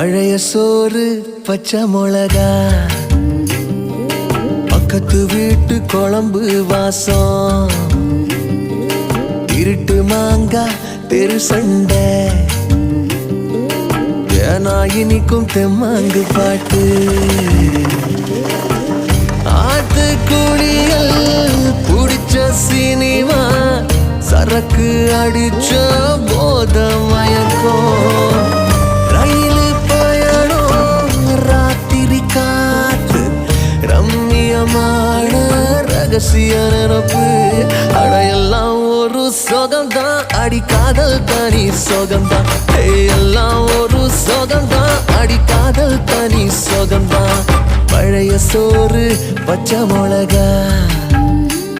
பழைய சோறு பச்சை மிளகா, பக்கத்து வீட்டு குழம்பு வாசம், இருட்டு மாங்கா தெரு சண்டை, ஏனா இனிக்கும் தெம்மாங்கு பாட்டு, ஆட்டு குளியல் புடிச்ச சினிமா, சரக்கு அடிச்ச போத மயக்கம், ரயிலு பயணம் ராத்திரி காத்து, ரம்மியமான ரகசிய நினப்பு, அடையெல்லாம் ஒரு சோகம்தான், அடி காதல் தனி சோகம்தான், எல்லாம் ஒரு சோகம்தான், அடி காதல் தனி சோகம்தான். பழைய சோறு பச்சை மிளகா.